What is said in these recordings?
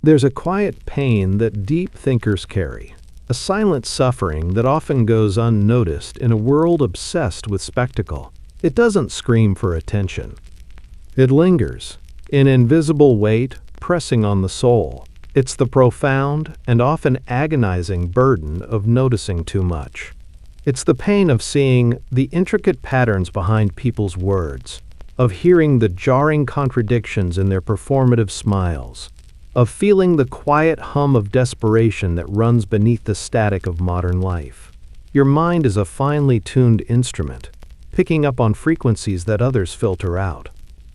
There's a quiet pain that deep thinkers carry, a silent suffering that often goes unnoticed in a world obsessed with spectacle. It doesn't scream for attention. It lingers, an invisible weight pressing on the soul. It's the profound and often agonizing burden of noticing too much. It's the pain of seeing the intricate patterns behind people's words, of hearing the jarring contradictions in their performative smiles, of feeling the quiet hum of desperation that runs beneath the static of modern life. Your mind is a finely tuned instrument, picking up on frequencies that others filter out.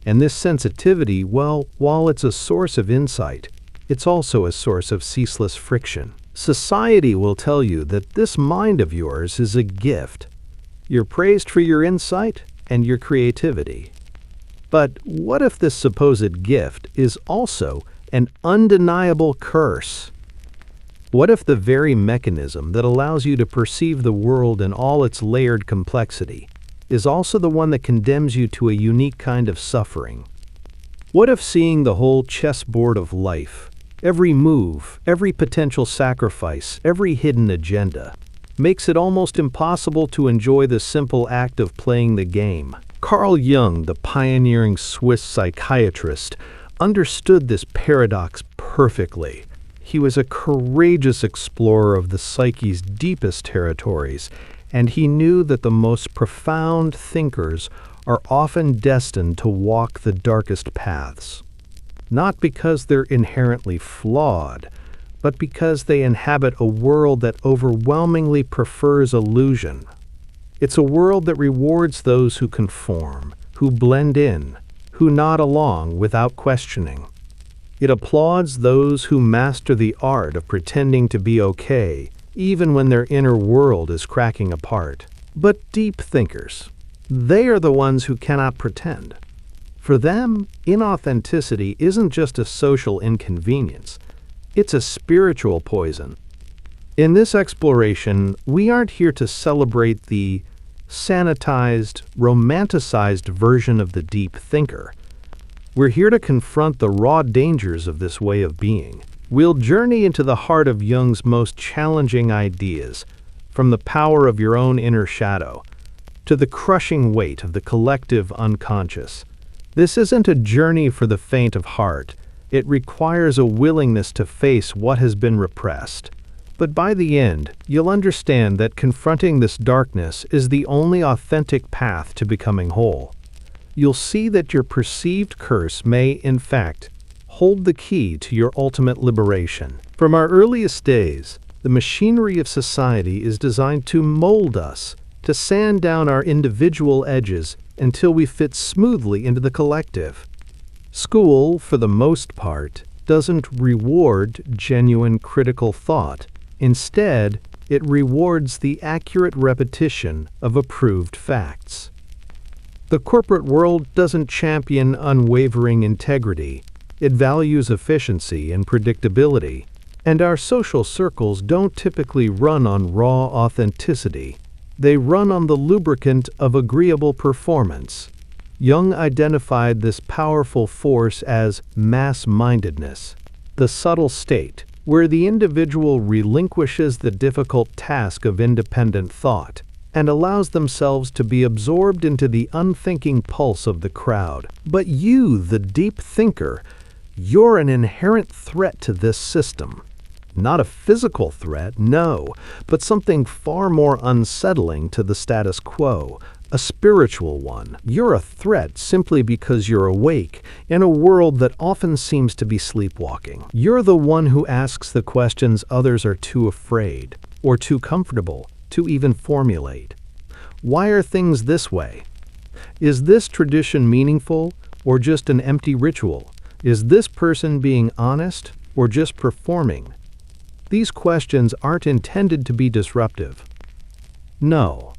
And this sensitivity, well, while it's a source of insight, it's also a source of ceaseless friction. Society will tell you that this mind of yours is a gift. You're praised for your insight and your creativity. But what if this supposed gift is also an undeniable curse? What if the very mechanism that allows you to perceive the world in all its layered complexity is also the one that condemns you to a unique kind of suffering? What if seeing the whole chessboard of life, every move, every potential sacrifice, every hidden agenda, makes it almost impossible to enjoy the simple act of playing the game? Carl Jung, the pioneering Swiss psychiatrist, understood this paradox perfectly. He was a courageous explorer of the psyche's deepest territories, and he knew that the most profound thinkers are often destined to walk the darkest paths. Not because they're inherently flawed, but because they inhabit a world that overwhelmingly prefers illusion. It's a world that rewards those who conform, who blend in, who nod along without questioning. It applauds those who master the art of pretending to be okay, even when their inner world is cracking apart. But deep thinkers, they are the ones who cannot pretend. For them, inauthenticity isn't just a social inconvenience, it's a spiritual poison. In this exploration, we aren't here to celebrate the sanitized, romanticized version of the deep thinker. We're here to confront the raw dangers of this way of being. We'll journey into the heart of Jung's most challenging ideas, from the power of your own inner shadow to the crushing weight of the collective unconscious. This isn't a journey for the faint of heart. It requires a willingness to face what has been repressed. But by the end, you'll understand that confronting this darkness is the only authentic path to becoming whole. You'll see that your perceived curse may, in fact, hold the key to your ultimate liberation. From our earliest days, the machinery of society is designed to mold us, to sand down our individual edges until we fit smoothly into the collective. School, for the most part, doesn't reward genuine critical thought. Instead, it rewards the accurate repetition of approved facts. The corporate world doesn't champion unwavering integrity. It values efficiency and predictability. And our social circles don't typically run on raw authenticity. They run on the lubricant of agreeable performance. Jung identified this powerful force as mass-mindedness, the subtle state where the individual relinquishes the difficult task of independent thought and allows themselves to be absorbed into the unthinking pulse of the crowd. But you, the deep thinker, you're an inherent threat to this system. Not a physical threat, no, but something far more unsettling to the status quo, a spiritual one. You're a threat simply because you're awake in a world that often seems to be sleepwalking. You're the one who asks the questions others are too afraid or too comfortable to even formulate. Why are things this way? Is this tradition meaningful or just an empty ritual? Is this person being honest or just performing? These questions aren't intended to be disruptive. No,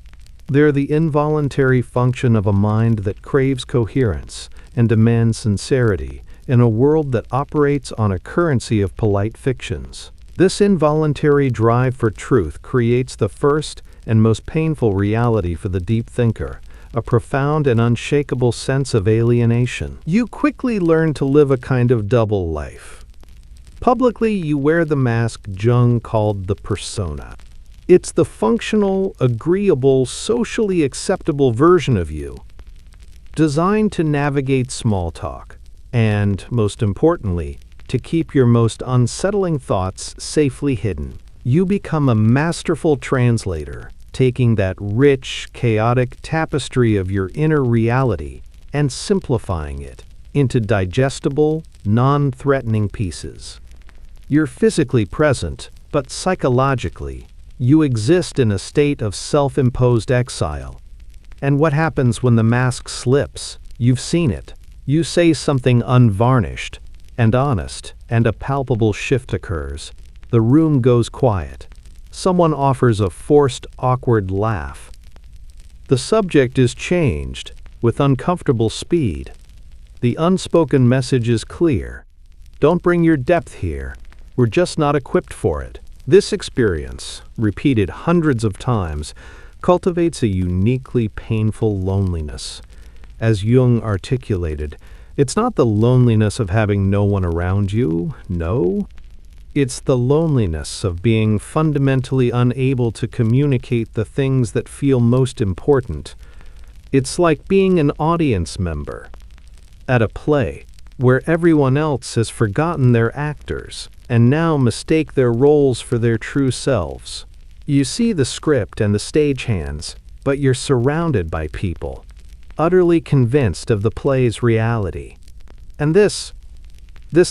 they're the involuntary function of a mind that craves coherence and demands sincerity in a world that operates on a currency of polite fictions. This involuntary drive for truth creates the first and most painful reality for the deep thinker, a profound and unshakable sense of alienation. You quickly learn to live a kind of double life. Publicly, you wear the mask Jung called the persona. It's the functional, agreeable, socially acceptable version of you, designed to navigate small talk, and, most importantly, to keep your most unsettling thoughts safely hidden. You become a masterful translator, taking that rich, chaotic tapestry of your inner reality and simplifying it into digestible, non-threatening pieces. You're physically present, but psychologically, you exist in a state of self-imposed exile. And what happens when the mask slips? You've seen it. You say something unvarnished and honest, and a palpable shift occurs. The room goes quiet. Someone offers a forced, awkward laugh. The subject is changed with uncomfortable speed. The unspoken message is clear. Don't bring your depth here. We're just not equipped for it. This experience, repeated hundreds of times, cultivates a uniquely painful loneliness. As Jung articulated, it's not the loneliness of having no one around you, no. It's the loneliness of being fundamentally unable to communicate the things that feel most important. It's like being an audience member at a play where everyone else has forgotten their actors and now mistake their roles for their true selves. You see the script and the stagehands, but you're surrounded by people, utterly convinced of the play's reality. And this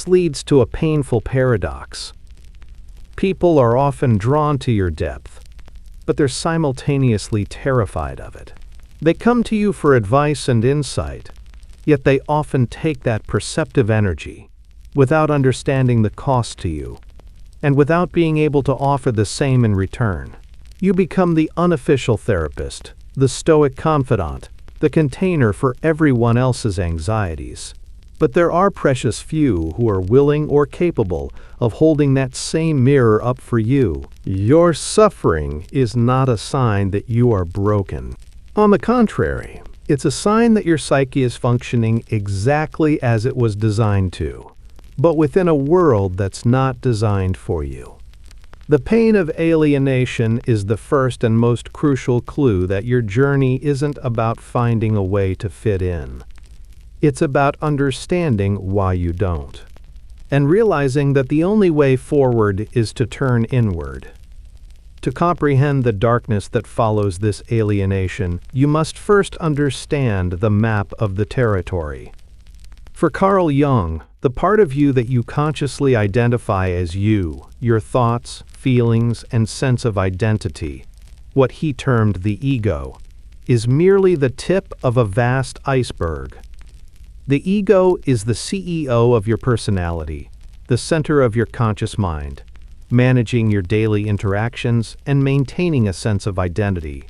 leads to a painful paradox. People are often drawn to your depth, but they're simultaneously terrified of it. They come to you for advice and insight, yet they often take that perceptive energy without understanding the cost to you, and without being able to offer the same in return. You become the unofficial therapist, the stoic confidant, the container for everyone else's anxieties. But there are precious few who are willing or capable of holding that same mirror up for you. Your suffering is not a sign that you are broken. On the contrary, it's a sign that your psyche is functioning exactly as it was designed to, but within a world that's not designed for you. The pain of alienation is the first and most crucial clue that your journey isn't about finding a way to fit in. It's about understanding why you don't, and realizing that the only way forward is to turn inward. To comprehend the darkness that follows this alienation, you must first understand the map of the territory. For Carl Jung, the part of you that you consciously identify as you, your thoughts, feelings, and sense of identity, what he termed the ego, is merely the tip of a vast iceberg. The ego is the CEO of your personality, the center of your conscious mind, managing your daily interactions and maintaining a sense of identity.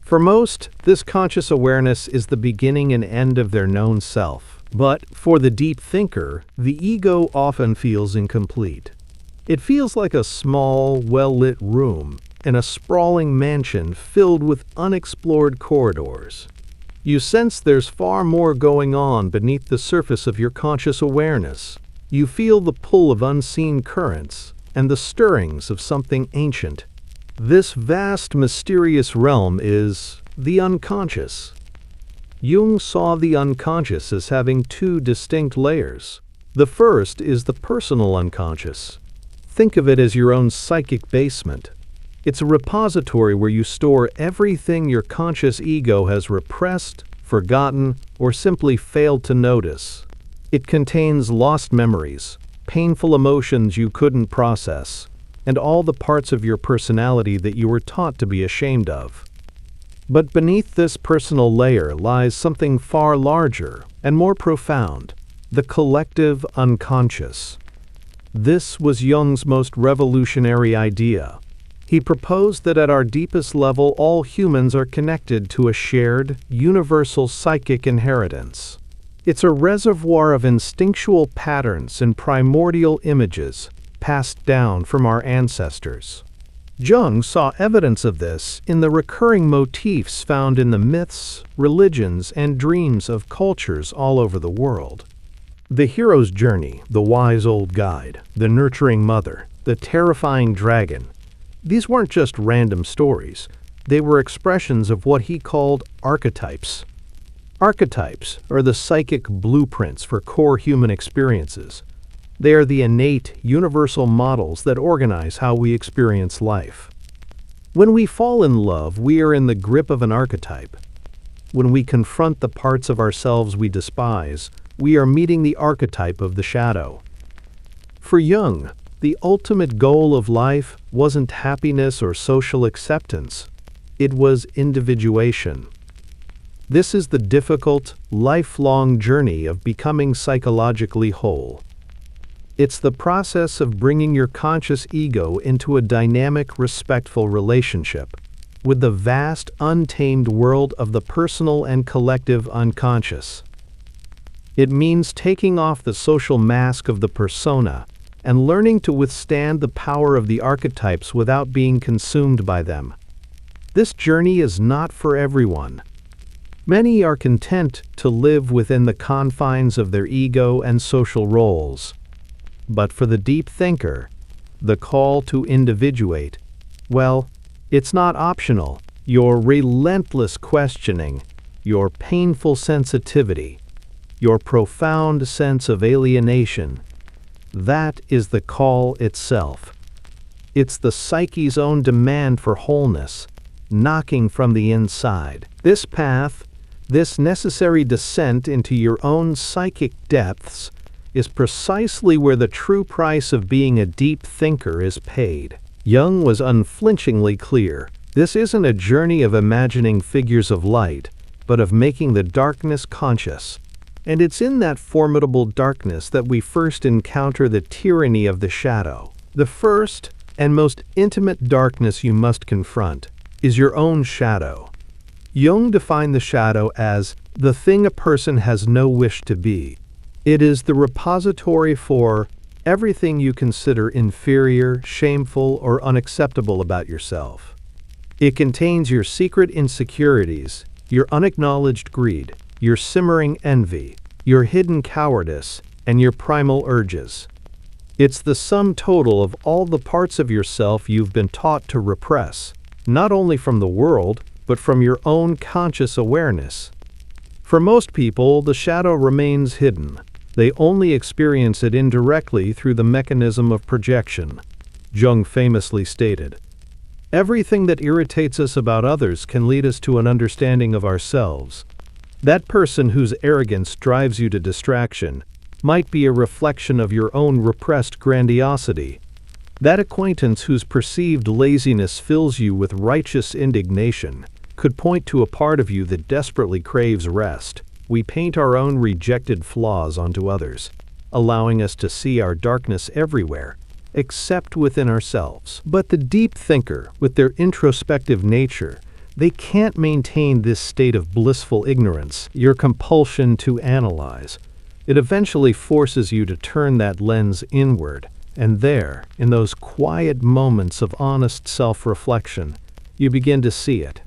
For most, this conscious awareness is the beginning and end of their known self. But for the deep thinker, the ego often feels incomplete. It feels like a small, well-lit room in a sprawling mansion filled with unexplored corridors. You sense there's far more going on beneath the surface of your conscious awareness. You feel the pull of unseen currents and the stirrings of something ancient. This vast, mysterious realm is the unconscious. Jung saw the unconscious as having two distinct layers. The first is the personal unconscious. Think of it as your own psychic basement. It's a repository where you store everything your conscious ego has repressed, forgotten, or simply failed to notice. It contains lost memories, painful emotions you couldn't process, and all the parts of your personality that you were taught to be ashamed of. But beneath this personal layer lies something far larger and more profound, the collective unconscious. This was Jung's most revolutionary idea. He proposed that at our deepest level, all humans are connected to a shared, universal psychic inheritance. It's a reservoir of instinctual patterns and primordial images passed down from our ancestors. Jung saw evidence of this in the recurring motifs found in the myths, religions, and dreams of cultures all over the world. The hero's journey, the wise old guide, the nurturing mother, the terrifying dragon. These weren't just random stories. They were expressions of what he called archetypes. Archetypes are the psychic blueprints for core human experiences. They are the innate, universal models that organize how we experience life. When we fall in love, we are in the grip of an archetype. When we confront the parts of ourselves we despise, we are meeting the archetype of the shadow. For Jung, the ultimate goal of life wasn't happiness or social acceptance. It was individuation. This is the difficult, lifelong journey of becoming psychologically whole. It's the process of bringing your conscious ego into a dynamic, respectful relationship with the vast, untamed world of the personal and collective unconscious. It means taking off the social mask of the persona and learning to withstand the power of the archetypes without being consumed by them. This journey is not for everyone. Many are content to live within the confines of their ego and social roles. But for the deep thinker, the call to individuate, well, it's not optional. Your relentless questioning, your painful sensitivity, your profound sense of alienation, that is the call itself. It's the psyche's own demand for wholeness, knocking from the inside. This path, this necessary descent into your own psychic depths, is precisely where the true price of being a deep thinker is paid. Jung was unflinchingly clear. This isn't a journey of imagining figures of light, but of making the darkness conscious. And it's in that formidable darkness that we first encounter the tyranny of the shadow. The first and most intimate darkness you must confront is your own shadow. Jung defined the shadow as the thing a person has no wish to be. It is the repository for everything you consider inferior, shameful, or unacceptable about yourself. It contains your secret insecurities, your unacknowledged greed, your simmering envy, your hidden cowardice, and your primal urges. It's the sum total of all the parts of yourself you've been taught to repress, not only from the world, but from your own conscious awareness. For most people, the shadow remains hidden. They only experience it indirectly through the mechanism of projection. Jung famously stated, "Everything that irritates us about others can lead us to an understanding of ourselves. That person whose arrogance drives you to distraction might be a reflection of your own repressed grandiosity. That acquaintance whose perceived laziness fills you with righteous indignation could point to a part of you that desperately craves rest." We paint our own rejected flaws onto others, allowing us to see our darkness everywhere, except within ourselves. But the deep thinker, with their introspective nature, they can't maintain this state of blissful ignorance, your compulsion to analyze. It eventually forces you to turn that lens inward, and there, in those quiet moments of honest self-reflection, you begin to see it.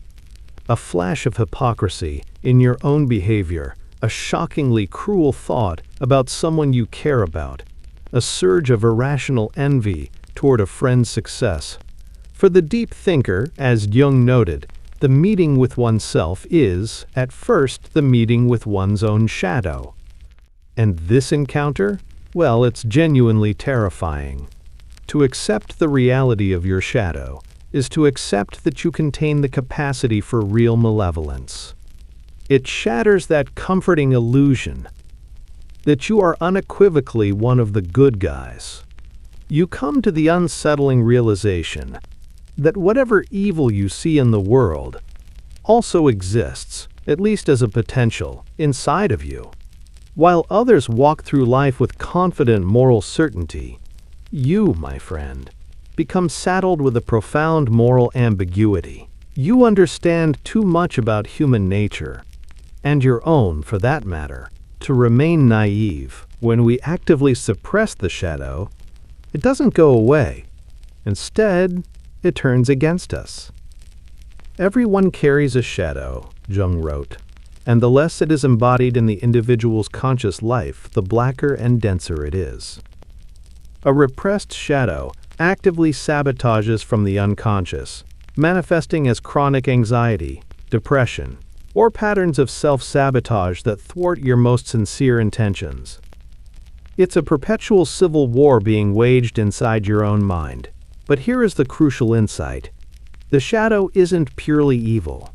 A flash of hypocrisy in your own behavior, a shockingly cruel thought about someone you care about, a surge of irrational envy toward a friend's success. For the deep thinker, as Jung noted, the meeting with oneself is, at first, the meeting with one's own shadow. And this encounter? Well, it's genuinely terrifying. To accept the reality of your shadow is to accept that you contain the capacity for real malevolence. It shatters that comforting illusion that you are unequivocally one of the good guys. You come to the unsettling realization that whatever evil you see in the world also exists, at least as a potential, inside of you. While others walk through life with confident moral certainty, you, my friend, become saddled with a profound moral ambiguity. You understand too much about human nature, and your own for that matter, to remain naive. When we actively suppress the shadow, it doesn't go away. Instead, it turns against us. Everyone carries a shadow, Jung wrote, and the less it is embodied in the individual's conscious life, the blacker and denser it is. A repressed shadow actively sabotages from the unconscious, manifesting as chronic anxiety, depression, or patterns of self-sabotage that thwart your most sincere intentions. It's a perpetual civil war being waged inside your own mind. But here is the crucial insight. The shadow isn't purely evil.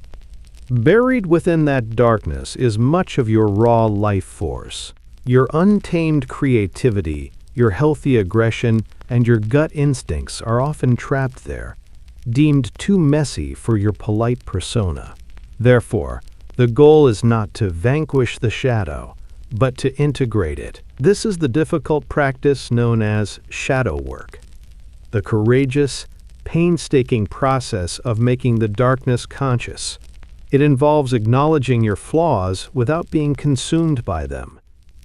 Buried within that darkness is much of your raw life force, your untamed creativity, your healthy aggression, and your gut instincts are often trapped there, deemed too messy for your polite persona. Therefore, the goal is not to vanquish the shadow, but to integrate it. This is the difficult practice known as shadow work, the courageous, painstaking process of making the darkness conscious. It involves acknowledging your flaws without being consumed by them,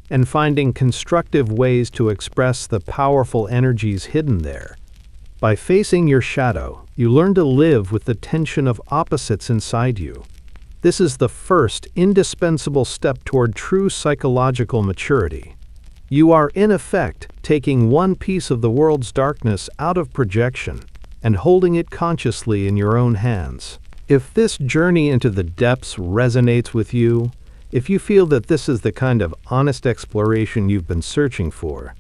and finding constructive ways to express the powerful energies hidden there. By facing your shadow, you learn to live with the tension of opposites inside you. This is the first indispensable step toward true psychological maturity. You are, in effect, taking one piece of the world's darkness out of projection and holding it consciously in your own hands. If this journey into the depths resonates with you, if you feel that this is the kind of honest exploration you've been searching for,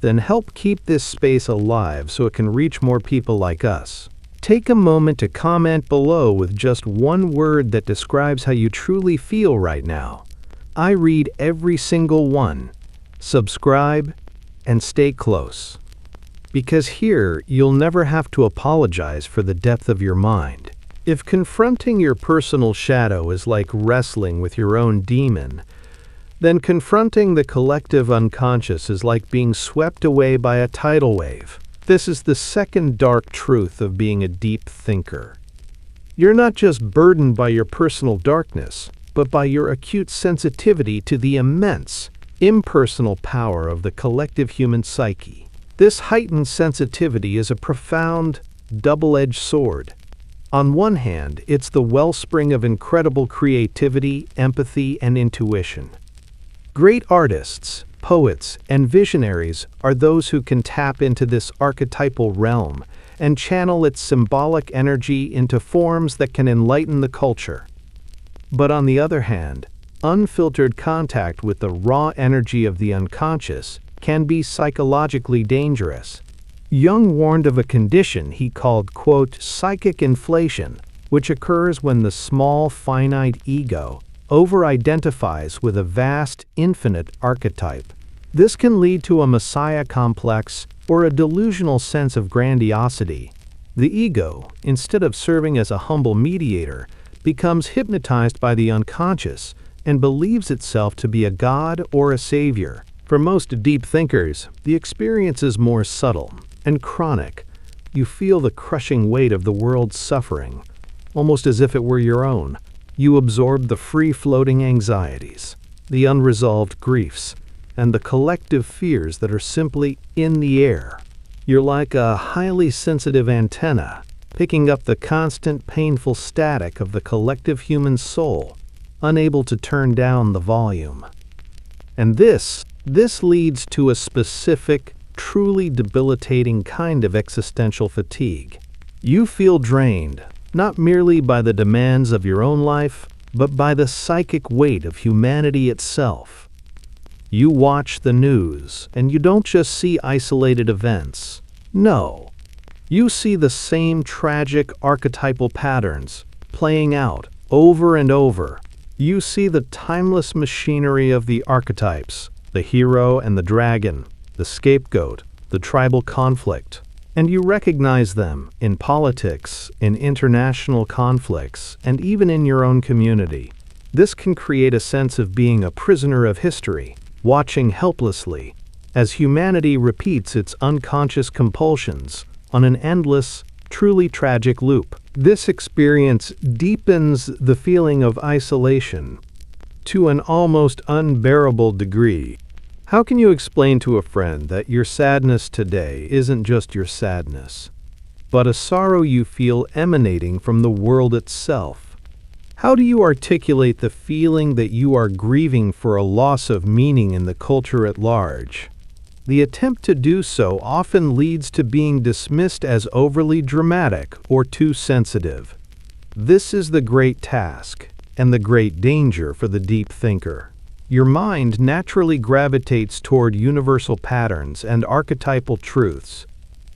then help keep this space alive so it can reach more people like us. Take a moment to comment below with just one word that describes how you truly feel right now. I read every single one. Subscribe and stay close. Because here, you'll never have to apologize for the depth of your mind. If confronting your personal shadow is like wrestling with your own demon, then confronting the collective unconscious is like being swept away by a tidal wave. This is the second dark truth of being a deep thinker. You're not just burdened by your personal darkness, but by your acute sensitivity to the immense, impersonal power of the collective human psyche. This heightened sensitivity is a profound, double-edged sword. On one hand, it's the wellspring of incredible creativity, empathy, and intuition. Great artists, poets, and visionaries are those who can tap into this archetypal realm and channel its symbolic energy into forms that can enlighten the culture. But on the other hand, unfiltered contact with the raw energy of the unconscious can be psychologically dangerous. Jung warned of a condition he called, quote, psychic inflation, which occurs when the small, finite ego over-identifies with a vast, infinite archetype. This can lead to a messiah complex or a delusional sense of grandiosity. The ego, instead of serving as a humble mediator, becomes hypnotized by the unconscious and believes itself to be a god or a savior. For most deep thinkers, the experience is more subtle and chronic. You feel the crushing weight of the world's suffering, almost as if it were your own. You absorb the free-floating anxieties, the unresolved griefs, and the collective fears that are simply in the air. You're like a highly sensitive antenna, picking up the constant painful static of the collective human soul, unable to turn down the volume. And this leads to a specific, truly debilitating kind of existential fatigue. You feel drained, not merely by the demands of your own life, but by the psychic weight of humanity itself. You watch the news, and you don't just see isolated events. No, you see the same tragic archetypal patterns playing out over and over. You see the timeless machinery of the archetypes, the hero and the dragon, the scapegoat, the tribal conflict. And you recognize them in politics, in international conflicts, and even in your own community. This can create a sense of being a prisoner of history, watching helplessly as humanity repeats its unconscious compulsions on an endless, truly tragic loop. This experience deepens the feeling of isolation to an almost unbearable degree. How can you explain to a friend that your sadness today isn't just your sadness, but a sorrow you feel emanating from the world itself? How do you articulate the feeling that you are grieving for a loss of meaning in the culture at large? The attempt to do so often leads to being dismissed as overly dramatic or too sensitive. This is the great task and the great danger for the deep thinker. Your mind naturally gravitates toward universal patterns and archetypal truths,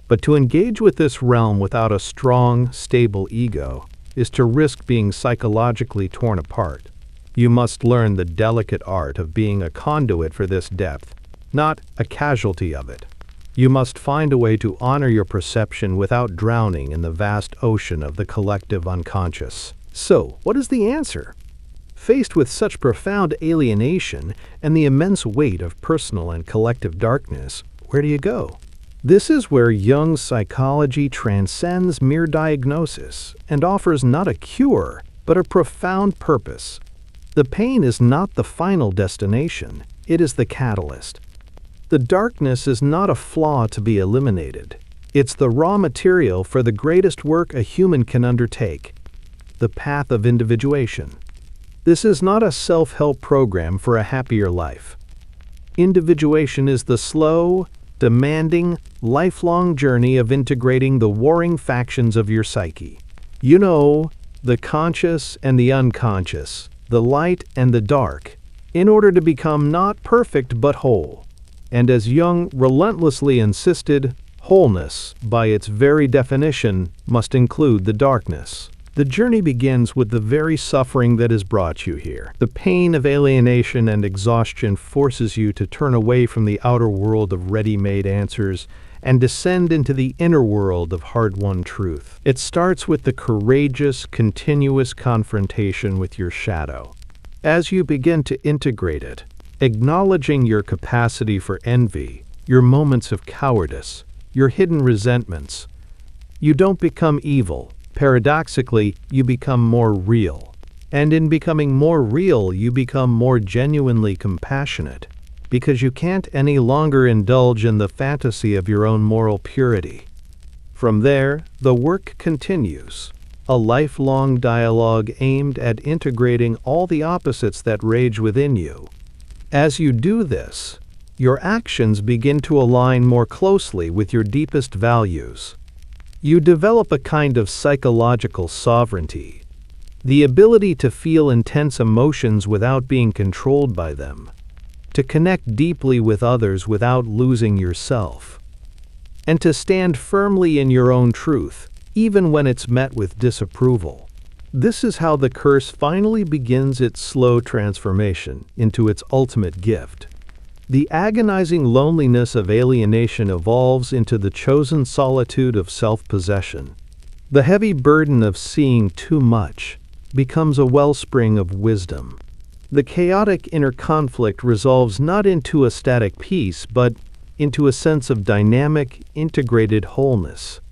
but to engage with this realm without a strong, stable ego is to risk being psychologically torn apart. You must learn the delicate art of being a conduit for this depth, not a casualty of it. You must find a way to honor your perception without drowning in the vast ocean of the collective unconscious. So, what is the answer? Faced with such profound alienation and the immense weight of personal and collective darkness, where do you go? This is where Jung's psychology transcends mere diagnosis and offers not a cure, but a profound purpose. The pain is not the final destination, it is the catalyst. The darkness is not a flaw to be eliminated. It's the raw material for the greatest work a human can undertake, the path of individuation. This is not a self-help program for a happier life. Individuation is the slow, demanding, lifelong journey of integrating the warring factions of your psyche. You know, the conscious and the unconscious, the light and the dark, in order to become not perfect but whole. And as Jung relentlessly insisted, wholeness, by its very definition, must include the darkness. The journey begins with the very suffering that has brought you here. The pain of alienation and exhaustion forces you to turn away from the outer world of ready-made answers and descend into the inner world of hard-won truth. It starts with the courageous, continuous confrontation with your shadow. As you begin to integrate it, acknowledging your capacity for envy, your moments of cowardice, your hidden resentments, you don't become evil. Paradoxically, you become more real. And in becoming more real, you become more genuinely compassionate, because you can't any longer indulge in the fantasy of your own moral purity. From there, the work continues, a lifelong dialogue aimed at integrating all the opposites that rage within you. As you do this, your actions begin to align more closely with your deepest values. You develop a kind of psychological sovereignty, the ability to feel intense emotions without being controlled by them, to connect deeply with others without losing yourself, and to stand firmly in your own truth, even when it's met with disapproval. This is how the curse finally begins its slow transformation into its ultimate gift. The agonizing loneliness of alienation evolves into the chosen solitude of self-possession. The heavy burden of seeing too much becomes a wellspring of wisdom. The chaotic inner conflict resolves not into a static peace, but into a sense of dynamic, integrated wholeness.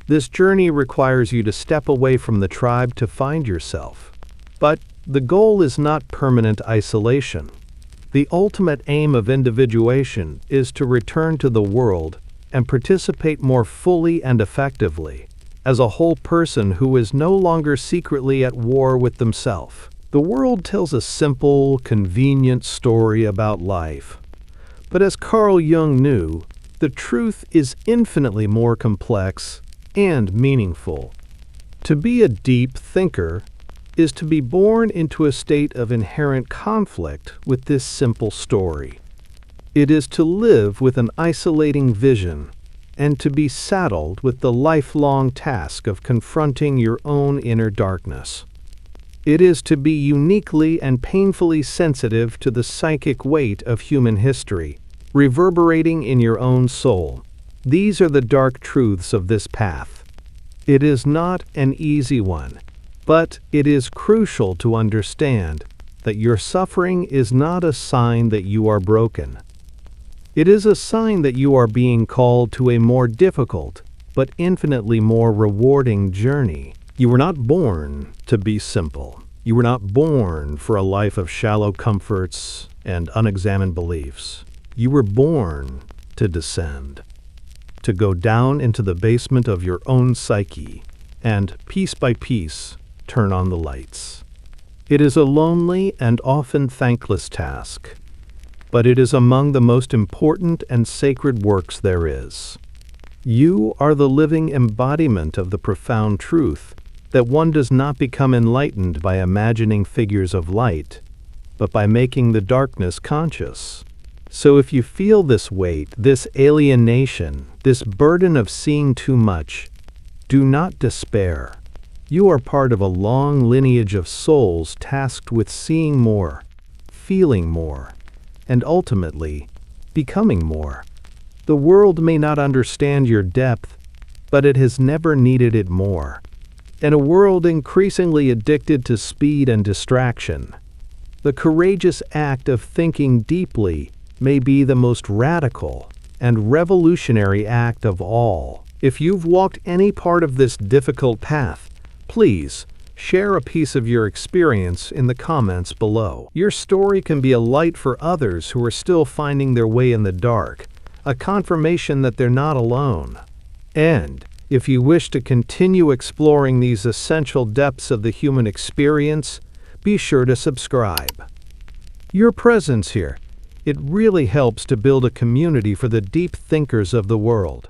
This journey requires you to step away from the tribe to find yourself. But the goal is not permanent isolation. The ultimate aim of individuation is to return to the world and participate more fully and effectively, as a whole person who is no longer secretly at war with themselves. The world tells a simple, convenient story about life. But as Carl Jung knew, the truth is infinitely more complex and meaningful. To be a deep thinker is to be born into a state of inherent conflict with this simple story. It is to live with an isolating vision and to be saddled with the lifelong task of confronting your own inner darkness. It is to be uniquely and painfully sensitive to the psychic weight of human history, reverberating in your own soul. These are the dark truths of this path. It is not an easy one. But it is crucial to understand that your suffering is not a sign that you are broken. It is a sign that you are being called to a more difficult, but infinitely more rewarding journey. You were not born to be simple. You were not born for a life of shallow comforts and unexamined beliefs. You were born to descend, to go down into the basement of your own psyche, and piece by piece, turn on the lights. It is a lonely and often thankless task, but it is among the most important and sacred works there is. You are the living embodiment of the profound truth that one does not become enlightened by imagining figures of light, but by making the darkness conscious. So if you feel this weight, this alienation, this burden of seeing too much, do not despair. You are part of a long lineage of souls tasked with seeing more, feeling more, and ultimately, becoming more. The world may not understand your depth, but it has never needed it more. In a world increasingly addicted to speed and distraction, the courageous act of thinking deeply may be the most radical and revolutionary act of all. If you've walked any part of this difficult path, please share a piece of your experience in the comments below. Your story can be a light for others who are still finding their way in the dark, a confirmation that they're not alone. And if you wish to continue exploring these essential depths of the human experience, be sure to subscribe. Your presence here, it really helps to build a community for the deep thinkers of the world.